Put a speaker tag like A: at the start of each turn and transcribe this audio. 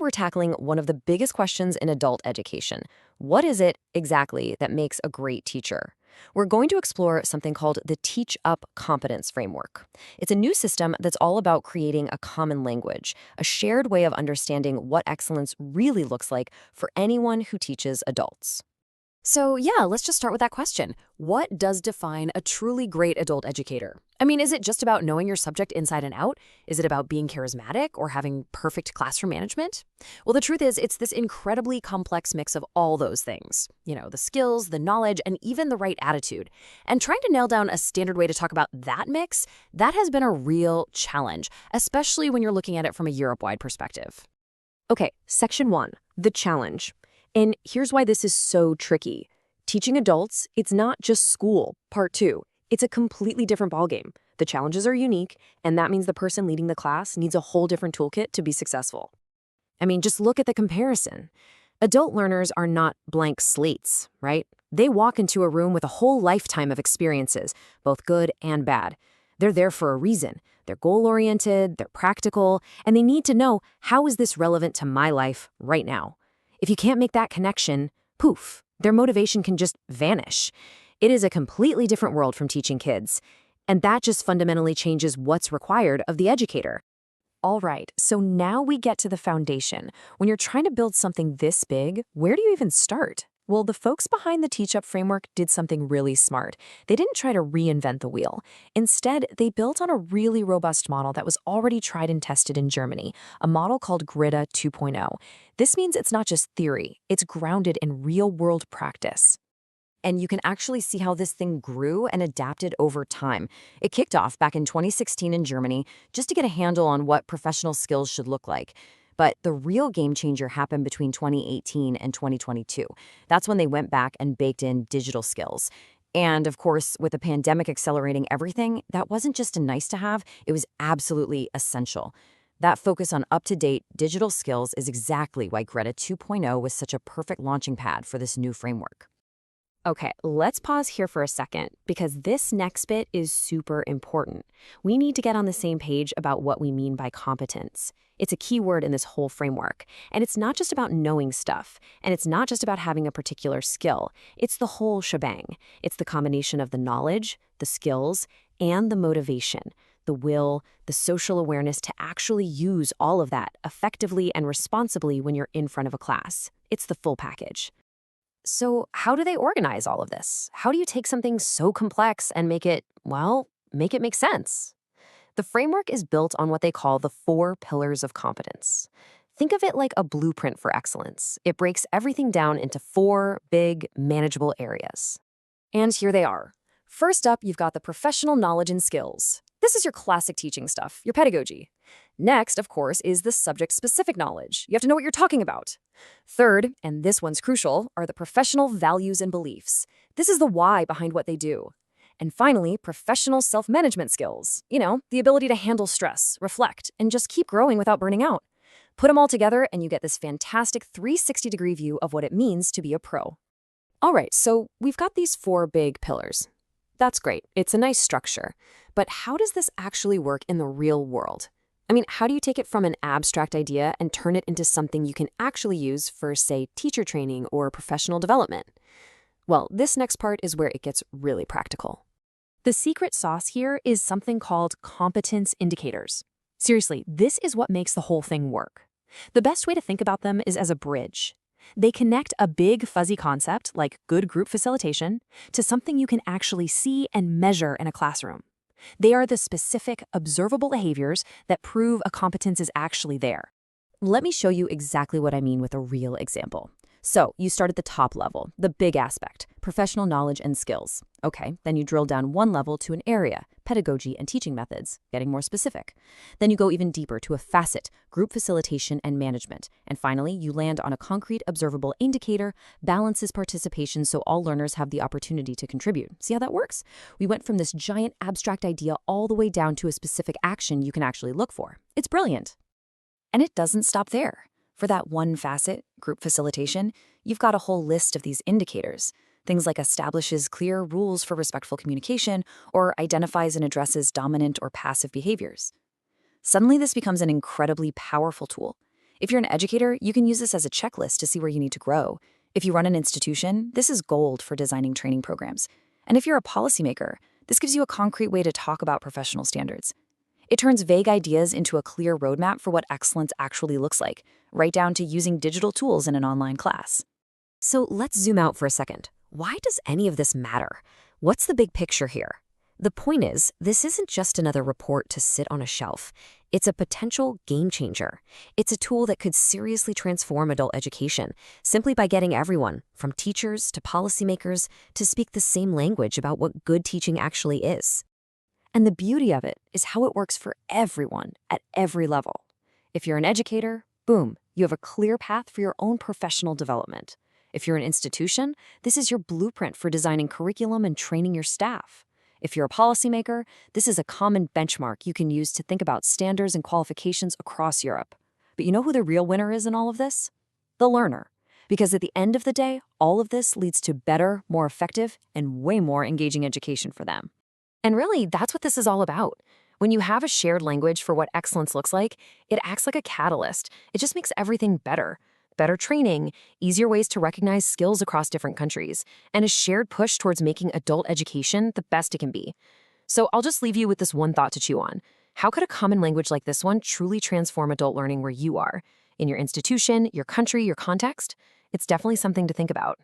A: We're tackling one of the biggest questions in adult education. What is it exactly that makes a great teacher? We're going to explore something called the TeachUp Competence Framework. It's a new system that's all about creating a common language, a shared way of understanding what excellence really looks like for anyone who teaches adults. So, yeah, let's just start with that question. What does define a truly great adult educator? I mean, is it just about knowing your subject inside and out? Is it about being charismatic or having perfect classroom management? Well, the truth is, it's this incredibly complex mix of all those things. The skills, the knowledge, and even the right attitude. And trying to nail down a standard way to talk about that mix, that has been a real challenge, especially when you're looking at it from a Europe-wide perspective. Okay, Section 1, the challenge. And here's why this is so tricky. Teaching adults, it's not just school, part 2. It's a completely different ballgame. The challenges are unique, and that means the person leading the class needs a whole different toolkit to be successful. I mean, just look at the comparison. Adult learners are not blank slates, right? They walk into a room with a whole lifetime of experiences, both good and bad. They're there for a reason. They're goal-oriented, they're practical, and they need to know, how is this relevant to my life right now? If you can't make that connection, poof, their motivation can just vanish. It is a completely different world from teaching kids, and that just fundamentally changes what's required of the educator. All right, so now we get to the foundation. When you're trying to build something this big, where do you even start? Well, the folks behind the TeachUp framework did something really smart. They didn't try to reinvent the wheel. Instead, they built on a really robust model that was already tried and tested in Germany, a model called GRIDA 2.0. This means it's not just theory, it's grounded in real-world practice. And you can actually see how this thing grew and adapted over time. It kicked off back in 2016 in Germany just to get a handle on what professional skills should look like. But the real game changer happened between 2018 and 2022. That's when they went back and baked in digital skills. And of course, with the pandemic accelerating everything, that wasn't just a nice to have, it was absolutely essential. That focus on up-to-date digital skills is exactly why GRIDA 2.0 was such a perfect launching pad for this new framework. Okay, let's pause here for a second, because this next bit is super important. We need to get on the same page about what we mean by competence. It's a key word in this whole framework, and it's not just about knowing stuff, and it's not just about having a particular skill. It's the whole shebang. It's the combination of the knowledge, the skills, and the motivation, the will, the social awareness to actually use all of that effectively and responsibly when you're in front of a class. It's the full package. So how do they organize all of this? How do you take something so complex and make it make sense? The framework is built on what they call the 4 pillars of competence. Think of it like a blueprint for excellence. It breaks everything down into 4 big, manageable areas. And here they are. First up, you've got the professional knowledge and skills. This is your classic teaching stuff, your pedagogy. Next, of course, is the subject-specific knowledge. You have to know what you're talking about. Third, and this one's crucial, are the professional values and beliefs. This is the why behind what they do. And finally, professional self-management skills. The ability to handle stress, reflect, and just keep growing without burning out. Put them all together and you get this fantastic 360-degree view of what it means to be a pro. All right, so we've got these 4 big pillars. That's great. It's a nice structure. But how does this actually work in the real world? I mean, how do you take it from an abstract idea and turn it into something you can actually use for, say, teacher training or professional development? Well, this next part is where it gets really practical. The secret sauce here is something called competence indicators. Seriously, this is what makes the whole thing work. The best way to think about them is as a bridge. They connect a big fuzzy concept, like good group facilitation, to something you can actually see and measure in a classroom. They are the specific, observable behaviors that prove a competence is actually there. Let me show you exactly what I mean with a real example. So you start at the top level, the big aspect, professional knowledge and skills. Okay, then you drill down one level to an area, pedagogy and teaching methods, getting more specific. Then you go even deeper to a facet, group facilitation and management. And finally, you land on a concrete, observable indicator, balances participation so all learners have the opportunity to contribute. See how that works? We went from this giant abstract idea all the way down to a specific action you can actually look for. It's brilliant. And it doesn't stop there. For that one facet, group facilitation, you've got a whole list of these indicators. Things like establishes clear rules for respectful communication or identifies and addresses dominant or passive behaviors. Suddenly, this becomes an incredibly powerful tool.
B: If you're an educator, you can use this as a checklist to see where you need to grow. If you run an institution, this is gold for designing training programs. And if you're a policymaker, this gives you a concrete way to talk about professional standards. It turns vague ideas into a clear roadmap for what excellence actually looks like, right down to using digital tools in an online class.
A: So let's zoom out for a second. Why does any of this matter? What's the big picture here? The point is, this isn't just another report to sit on a shelf. It's a potential game changer. It's a tool that could seriously transform adult education simply by getting everyone, from teachers to policymakers, to speak the same language about what good teaching actually is. And the beauty of it is how it works for everyone at every level. If you're an educator, boom, you have a clear path for your own professional development. If you're an institution, this is your blueprint for designing curriculum and training your staff. If you're a policymaker, this is a common benchmark you can use to think about standards and qualifications across Europe. But you know who the real winner is in all of this? The learner. Because at the end of the day, all of this leads to better, more effective, and way more engaging education for them. And really, that's what this is all about. When you have a shared language for what excellence looks like, it acts like a catalyst. It just makes everything better. Better training, easier ways to recognize skills across different countries, and a shared push towards making adult education the best it can be. So I'll just leave you with this one thought to chew on. How could a common language like this one truly transform adult learning where you are? In your institution, your country, your context? It's definitely something to think about.